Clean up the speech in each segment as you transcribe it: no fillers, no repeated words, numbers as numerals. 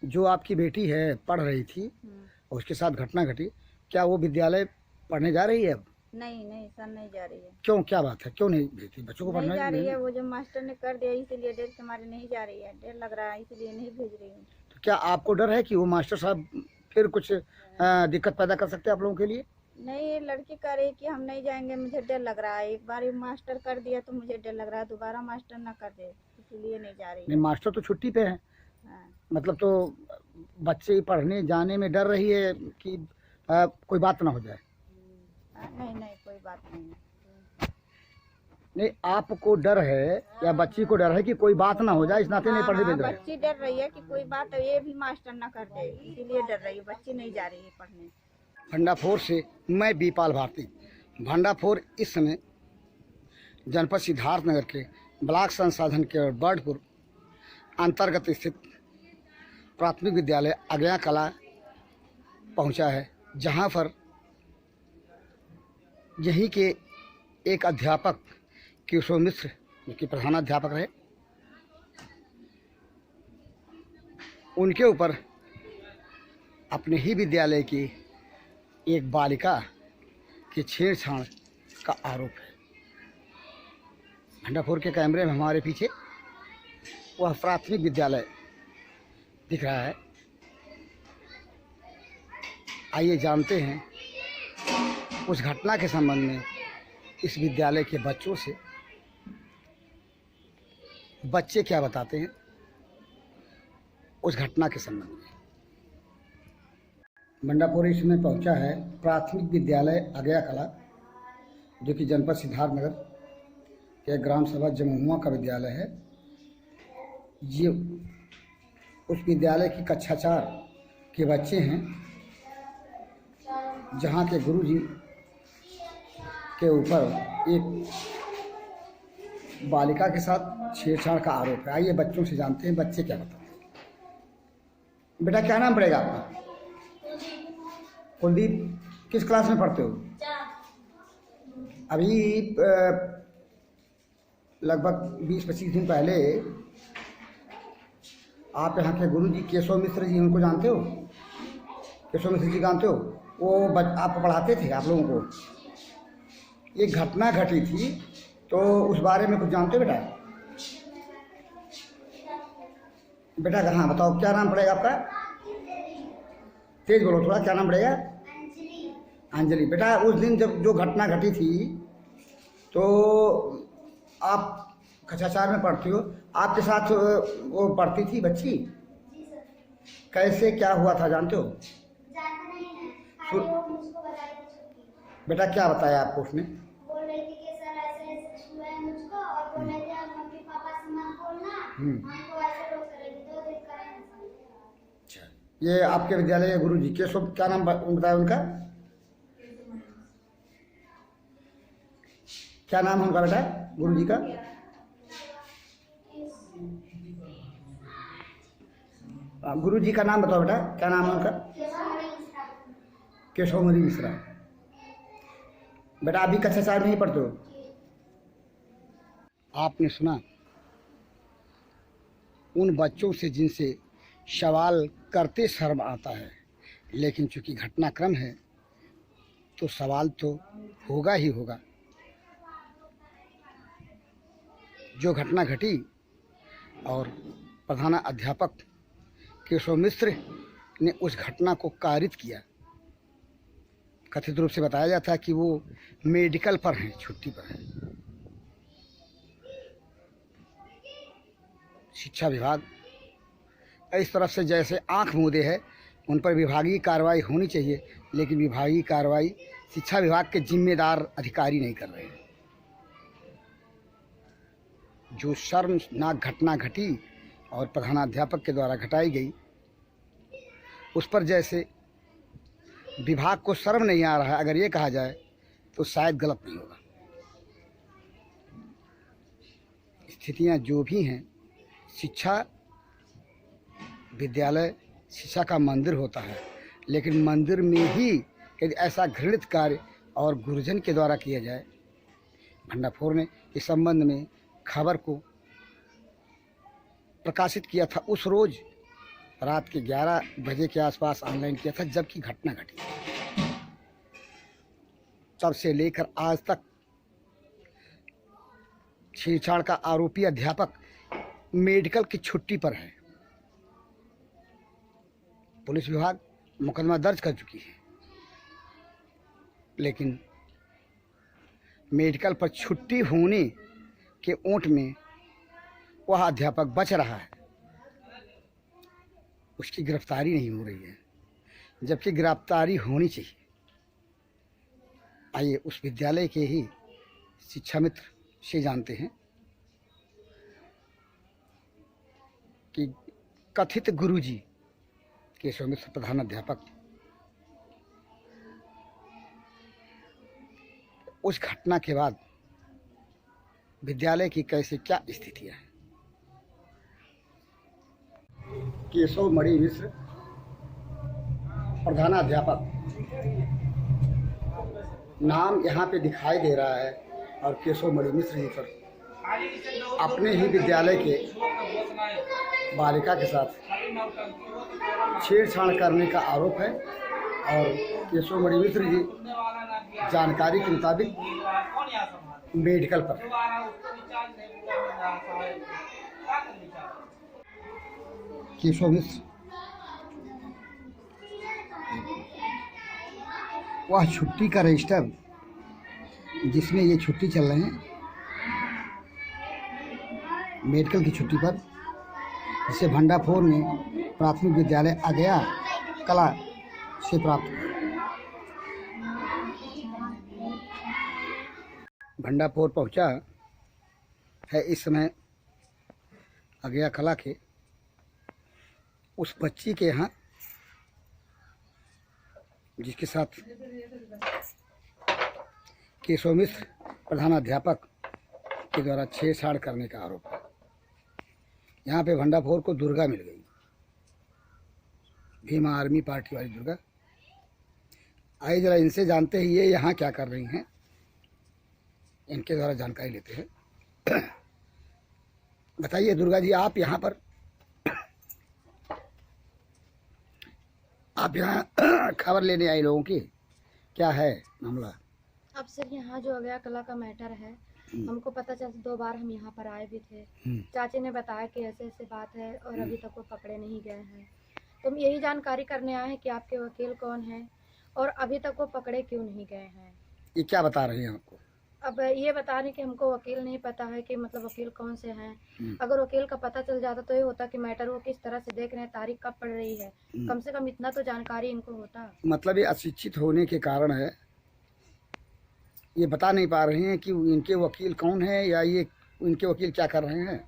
जो आपकी बेटी है पढ़ रही थी और उसके साथ घटना घटी, क्या वो विद्यालय पढ़ने जा रही है अब? नहीं नहीं सर, नहीं जा रही है। क्यों, क्या बात है, क्यों नहीं भेजती बच्चों को नहीं पढ़ने? जा रही है, वो जो मास्टर ने कर दिया इसीलिए डर के मारे नहीं जा रही है। डर लग रहा है इसलिए नहीं भेज रही हूँ। तो क्या आपको डर है कि वो मास्टर साहब फिर कुछ दिक्कत पैदा कर सकते हैं आप लोगों के लिए? नहीं, ये लड़की कह रही कि हम नहीं जाएंगे, मुझे डर लग रहा है। एक बार मास्टर कर दिया तो मुझे डर लग रहा है दोबारा मास्टर ना कर दे, इसलिए नहीं जा रही नहीं, है। मास्टर तो छुट्टी पे है। हाँ। मतलब तो बच्चे पढ़ने जाने में डर रही है कि कोई बात ना हो जाए। नहीं नहीं, कोई बात नहीं है। नहीं, आपको डर है या बच्ची को डर है कि कोई बात ना हो जाए, इस नाते नहीं पढ़ने भेज रहे हैं? बच्ची डर रही है कि कोई बात ये भी मास्टर ना कर दे, इसीलिए डर रही है। बच्ची नहीं जा रही है पढ़ने। भंडाफोर से मैं बीपाल भारती। भंडाफोर इस समय जनपद सिद्धार्थनगर के ब्लॉक संसाधन के बर्डपुर अंतर्गत स्थित प्राथमिक विद्यालय अज्ञा कला पहुंचा है, जहां पर यहीं के एक अध्यापक किशोर मिश्र, जो कि प्रधानाध्यापक रहे, उनके ऊपर अपने ही विद्यालय की एक बालिका की छेड़छाड़ का आरोप है। भंडाफोर के कैमरे में हमारे पीछे वह प्राथमिक विद्यालय दिख रहा है। आइए जानते हैं उस घटना के संबंध में इस विद्यालय के बच्चों से। बच्चे क्या बताते हैं उस घटना के संबंध में। भंडाफोर इसमें पहुंचा है प्राथमिक विद्यालय अज्ञा कला, जो कि जनपद सिद्धार्थनगर के ग्राम सभा जमुआ का विद्यालय है। ये उस विद्यालय की कक्षा 4 के बच्चे हैं, जहाँ के गुरुजी के ऊपर एक बालिका के साथ छेड़छाड़ का आरोप है। आइए बच्चों से जानते हैं बच्चे क्या बताते हैं। बेटा, क्या नाम पड़ेगा आपका? कुलदीप। किस क्लास में पढ़ते हो? अभी लगभग 20-25 दिन पहले आप यहाँ के गुरुजी केशव मिश्र जी, उनको जानते हो? केशव मिश्र जी जानते हो? वो आपको पढ़ाते थे आप लोगों को। एक घटना घटी थी, तो उस बारे में कुछ जानते हो बेटा? बेटा हाँ बताओ, क्या नाम पड़ेगा आपका? तेज बोलो थोड़ा, क्या नाम पड़ेगा? अंजलि। बेटा, उस दिन जब जो घटना घटी थी, तो आप कक्षा 4 में पढ़ती हो, आपके साथ वो पढ़ती थी बच्ची, कैसे क्या हुआ था जानते हो? बेटा, क्या बताया आपको उसने? बोल रही थी कि सर ऐसे ऐसे हुआ है मुझको, और बोल रहे थे मम्मी पापा से मत बोलना, हमको ऐसे रोक रही थी, 2 दिन करेंगे। अच्छा, ये आपके विद्यालय के गुरुजी केशव, क्या नाम बताया उनका? क्या नाम है उनका बेटा, गुरुजी का? गुरुजी का नाम बताओ बेटा, क्या नाम है उनका? केशवमणि मिश्रा। बेटा, अभी कक्षा 4 में ही पढ़ते हो? आपने सुना उन बच्चों से जिनसे सवाल करते शर्म आता है, लेकिन चूंकि घटनाक्रम है तो सवाल तो होगा ही होगा। जो घटना घटी और प्रधान अध्यापक केशव मिश्र ने उस घटना को कारित किया। कथित रूप से बताया जाता है कि वो मेडिकल पर हैं, छुट्टी पर हैं। शिक्षा विभाग इस तरफ से जैसे आंख मूंदे है, उन पर विभागीय कार्रवाई होनी चाहिए, लेकिन विभागीय कार्रवाई शिक्षा विभाग के जिम्मेदार अधिकारी नहीं कर रहे हैं। जो शर्मनाक घटना घटी और प्रधानाध्यापक के द्वारा घटाई गई, उस पर जैसे विभाग को शर्म नहीं आ रहा है, अगर ये कहा जाए तो शायद गलत नहीं होगा। स्थितियां जो भी हैं, शिक्षा विद्यालय शिक्षा का मंदिर होता है, लेकिन मंदिर में ही यदि ऐसा घृणित कार्य और गुरुजन के द्वारा किया जाए। भंडाफोर ने इस संबंध में खबर को प्रकाशित किया था उस रोज रात के 11 बजे के आसपास ऑनलाइन किया था, जबकि घटना घटी। तब से लेकर आज तक छेड़छाड़ का आरोपी अध्यापक मेडिकल की छुट्टी पर है। पुलिस विभाग मुकदमा दर्ज कर चुकी है, लेकिन मेडिकल पर छुट्टी होने के ओंठ में वह अध्यापक बच रहा है। उसकी गिरफ्तारी नहीं हो रही है, जबकि गिरफ्तारी होनी चाहिए। आइए उस विद्यालय के ही शिक्षा मित्र से जानते हैं कि कथित गुरुजी केशव मिश्र प्रधान अध्यापक उस घटना के बाद विद्यालय की कैसे क्या स्थितियां हैं। केशव मणि मिश्र प्रधानाध्यापक नाम यहाँ पे दिखाई दे रहा है, और केशव मणि मिश्र जी पर अपने ही विद्यालय के बालिका के साथ छेड़छाड़ करने का आरोप है। और केशव मणि मिश्र जी जानकारी के मुताबिक मेडिकल पर केशव मिश्र वह छुट्टी का रजिस्टर जिसमें ये छुट्टी चल रहे हैं, मेडिकल की छुट्टी पर, जिसे भंडाफोर में प्राथमिक विद्यालय अगया कला से प्राप्त हुआ। भंडाफोर पहुंचा है इस समय अगया कला के उस बच्ची के यहाँ, जिसके साथ केशव मिश्र प्रधानाध्यापक के द्वारा छेड़छाड़ करने का आरोप है। यहाँ पे भंडाफोर को दुर्गा मिल गई, भीमा आर्मी पार्टी वाली दुर्गा। आइए जरा इनसे जानते हैं ये यहाँ क्या कर रही हैं, इनके द्वारा जानकारी लेते हैं। बताइए दुर्गा जी, आप यहाँ पर, आप यहाँ खबर लेने आई लोगों की, क्या है मामला? अब सर यहाँ जो अगया कला का मैटर है, हमको पता चला 2 बार हम यहाँ पर आए भी थे। चाची ने बताया कि ऐसे ऐसे बात है और अभी तक वो पकड़े नहीं गए हैं। तो हम यही जानकारी करने आए हैं कि आपके वकील कौन है और अभी तक वो पकड़े क्यों नहीं गए हैं। ये क्या बता रहे हैं आपको? अब ये बता रहे कि हमको वकील नहीं पता है कि मतलब वकील कौन से हैं। अगर वकील का पता चल जाता तो ये होता कि मैटर वो किस तरह से देख रहे हैं, तारीख कब पड़ रही है, कम से कम इतना तो जानकारी इनको होता। मतलब ये अशिक्षित होने के कारण है, ये बता नहीं पा रहे हैं कि इनके वकील कौन है या ये इनके वकील क्या कर रहे हैं।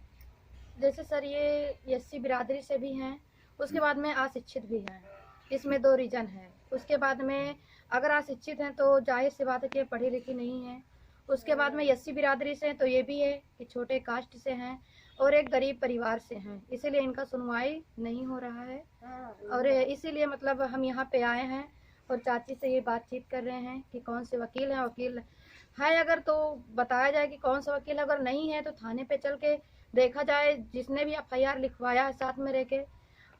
जैसे सर ये एससी बिरादरी से भी हैं, उसके बाद में अशिक्षित भी हैं। इसमें 2 रीज़न है। उसके बाद में अगर अशिक्षित हैं तो जाहिर सी बात है कि पढ़ी लिखी नहीं है। उसके बाद में एससी बिरादरी से तो ये भी है कि छोटे कास्ट से हैं और एक गरीब परिवार से हैं, इसीलिए इनका सुनवाई नहीं हो रहा है। और इसीलिए मतलब हम यहाँ पे आए हैं और चाची से ये बातचीत कर रहे हैं कि कौन से वकील हैं। वकील है अगर तो बताया जाए कि कौन सा वकील, अगर नहीं है तो थाने पे चल के देखा जाए, जिसने भी एफआईआर लिखवाया है साथ में रह के।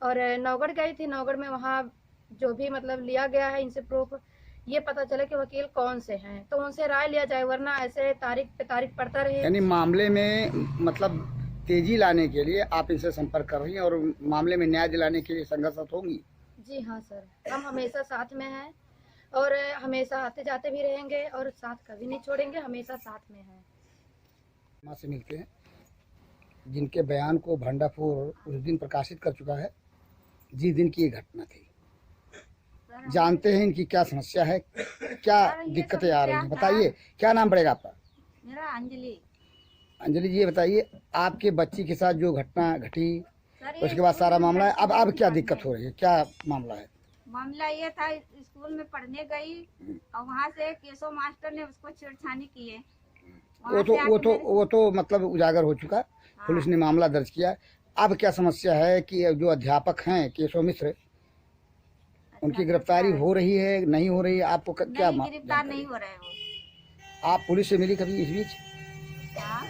और नौगढ़ गई थी, नौगढ़ में वहाँ जो भी मतलब लिया गया है इनसे प्रूफ, ये पता चले कि वकील कौन से हैं तो उनसे राय लिया जाए, वरना ऐसे तारीख पे तारीख पड़ता रहे। यानी मामले में मतलब तेजी लाने के लिए आप इनसे संपर्क कर रही हैं और मामले में न्याय दिलाने के लिए संघर्ष होंगी। जी हाँ सर, हम हमेशा साथ में हैं और हमेशा आते जाते भी रहेंगे और साथ कभी नहीं छोड़ेंगे, हमेशा साथ में हैं। माँ से मिलते हैं जिनके बयान को भंडाफोर उस दिन प्रकाशित कर चुका है जिस दिन की ये घटना थी। जानते हैं इनकी क्या समस्या है, क्या दिक्कतें आ रही हैं। बताइए क्या नाम पड़ेगा आपका? मेरा अंजलि। अंजलि जी, ये बताइए आपके बच्ची के साथ जो घटना घटी उसके बाद सारा मामला है, अब क्या दिक्कत हो रही है, क्या मामला है? मामला ये था, स्कूल में पढ़ने गई और वहाँ से केशव मास्टर ने उसको छेड़छाड़ी की है। वो तो मतलब उजागर हो चुका, पुलिस ने मामला दर्ज किया। अब क्या समस्या है कि जो अध्यापक हैं केशव मिश्र, उनकी गिरफ्तारी हो रही है नहीं हो रही है? आपको क्या गिरफ्तार नहीं हो रहे हैं वो। आप पुलिस से मिली कभी इस बीच? हाँ?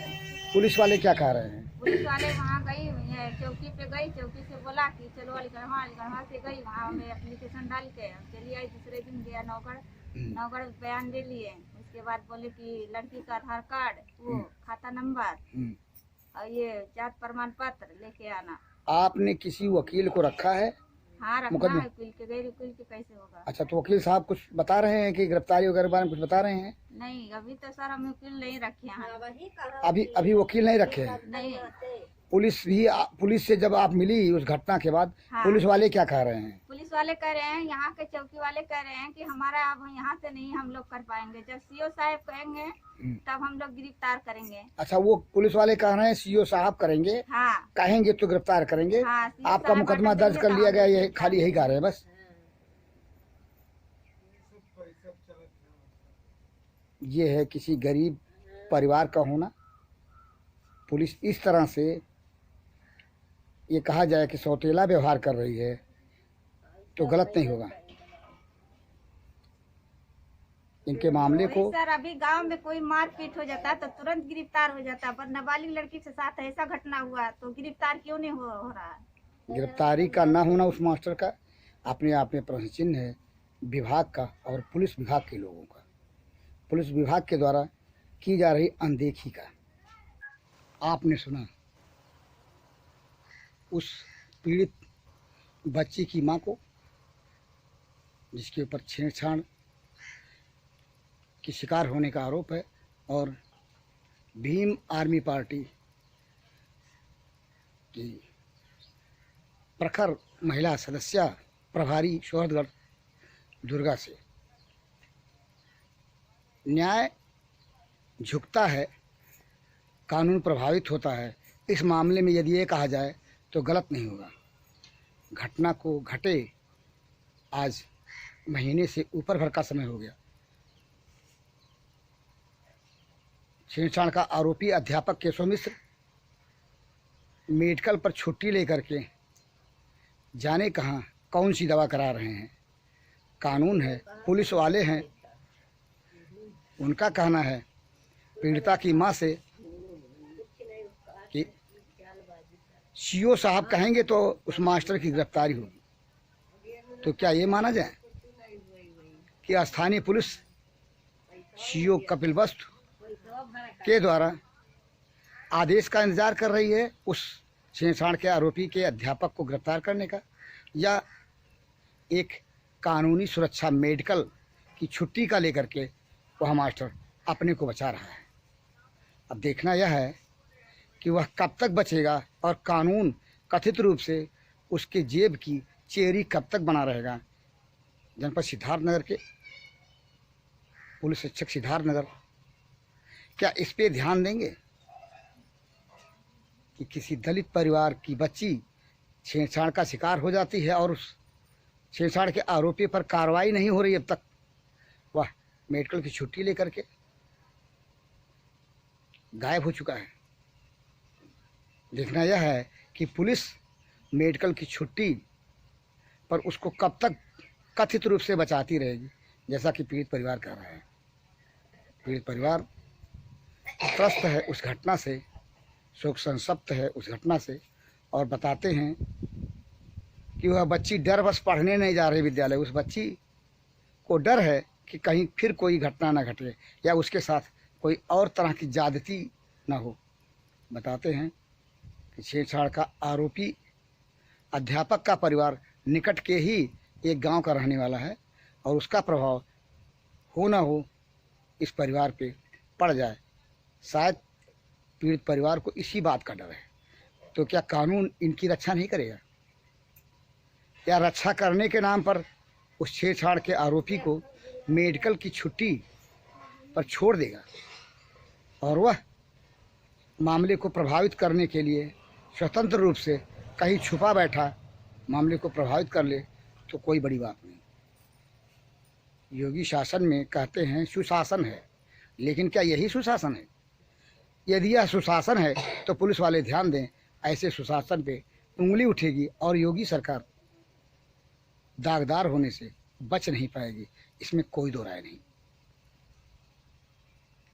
पुलिस वाले क्या कह रहे हैं? पुलिस वाले वहाँ गई हुई है, चौकी पे गई, चौकी से बोला कि चलो अलीगढ़ से गई, वहाँ हमें एप्लीकेशन डाल के चली आई। दूसरे दिन गया नौगढ़ बयान दे लिए। उसके बाद बोले कि लड़की का आधार कार्ड, वो खाता नंबर और ये जात प्रमाण पत्र लेके आना। आपने किसी वकील को रखा है? हाँ रखना मुकदमे? है, वकील के गैर वकील के कैसे होगा। अच्छा, तो वकील साहब कुछ बता रहे हैं कि गिरफ्तारी वगैरह बारे में कुछ बता रहे हैं? नहीं अभी तो सर हम वकील नहीं रखे हैं। अभी वकील नहीं रखे हैं। नहीं पुलिस से जब आप मिली उस घटना के बाद, हाँ। पुलिस वाले क्या कह रहे हैं? पुलिस वाले कह रहे हैं, यहाँ के चौकी वाले कह रहे हैं कि हमारा अब यहाँ से नहीं हम लोग कर पाएंगे, जब सीओ साहब कहेंगे तब हम लोग गिरफ्तार करेंगे। अच्छा, वो पुलिस वाले कह रहे हैं सीओ साहब करेंगे, हाँ कहेंगे तो गिरफ्तार करेंगे। हाँ, सीओ आपका साहब मुकदमा ऑर्डर दर्ज देंगे कर तो लिया हम गया, लोग ये खाली यही कह रहे हैं बस। ये है किसी गरीब परिवार का होना। पुलिस इस तरह से ये कहा जाए कि सौतेला व्यवहार कर रही है तो गलत नहीं होगा। इनके मामले को सर अभी गांव में कोई मारपीट हो जाता है तो तुरंत गिरफ्तार हो जाता है, पर नाबालिग लड़की के साथ ऐसा घटना हुआ तो गिरफ्तार क्यों नहीं हो रहा है। गिरफ्तारी का ना होना उस मास्टर का अपने आप में प्रश्न चिन्ह है, विभाग का और पुलिस विभाग के लोगों का। पुलिस विभाग के द्वारा की जा रही अनदेखी का। आपने सुना उस पीड़ित बच्ची की मां को, जिसके ऊपर छेड़छाड़ की शिकार होने का आरोप है, और भीम आर्मी पार्टी की प्रखर महिला सदस्य प्रभारी शोहरगढ़ दुर्गा से। न्याय झुकता है, कानून प्रभावित होता है। इस मामले में यदि ये कहा जाए तो गलत नहीं होगा। घटना को घटे आज महीने से ऊपर भर का समय हो गया। छेड़छाड़ का आरोपी अध्यापक केशव मिश्र मेडिकल पर छुट्टी लेकर के जाने कहाँ कौन सी दवा करा रहे हैं। कानून है, पुलिस वाले हैं, उनका कहना है पीड़िता की मां से कि सीओ साहब कहेंगे तो उस मास्टर की गिरफ्तारी होगी। तो क्या ये माना जाए कि स्थानीय पुलिस सीओ कपिल वस्तु के द्वारा आदेश का इंतजार कर रही है उस छेड़छाड़ के आरोपी के अध्यापक को गिरफ्तार करने का, या एक कानूनी सुरक्षा मेडिकल की छुट्टी का लेकर के वह मास्टर अपने को बचा रहा है। अब देखना यह है कि वह कब तक बचेगा और कानून कथित रूप से उसके जेब की चेरी कब तक बना रहेगा। जनपद सिद्धार्थनगर के पुलिस अधीक्षक सिद्धार्थनगर क्या इस पे ध्यान देंगे कि किसी दलित परिवार की बच्ची छेड़छाड़ का शिकार हो जाती है और उस छेड़छाड़ के आरोपी पर कार्रवाई नहीं हो रही अब तक, वह मेडिकल की छुट्टी लेकर के गायब हो चुका है। देखना यह है कि पुलिस मेडिकल की छुट्टी पर उसको कब तक कथित रूप से बचाती रहेगी, जैसा कि पीड़ित परिवार कह रहा है। पीड़ित परिवार त्रस्त है उस घटना से, शोक संतप्त है उस घटना से, और बताते हैं कि वह बच्ची डरवश पढ़ने नहीं जा रही विद्यालय। उस बच्ची को डर है कि कहीं फिर कोई घटना ना घटे या उसके साथ कोई और तरह की ज्यादती ना हो। बताते हैं कि छेड़छाड़ का आरोपी अध्यापक का परिवार निकट के ही एक गांव का रहने वाला है और उसका प्रभाव हो ना हो इस परिवार पे पड़ जाए। शायद पीड़ित परिवार को इसी बात का डर है। तो क्या कानून इनकी रक्षा नहीं करेगा, या रक्षा करने के नाम पर उस छेड़छाड़ के आरोपी को मेडिकल की छुट्टी पर छोड़ देगा और वह मामले को प्रभावित करने के लिए स्वतंत्र रूप से कहीं छुपा बैठा मामले को प्रभावित कर ले तो कोई बड़ी बात नहीं। योगी शासन में कहते हैं सुशासन है, लेकिन क्या यही सुशासन है? यदि यह सुशासन है तो पुलिस वाले ध्यान दें, ऐसे सुशासन पे उंगली उठेगी और योगी सरकार दागदार होने से बच नहीं पाएगी, इसमें कोई दो राय नहीं।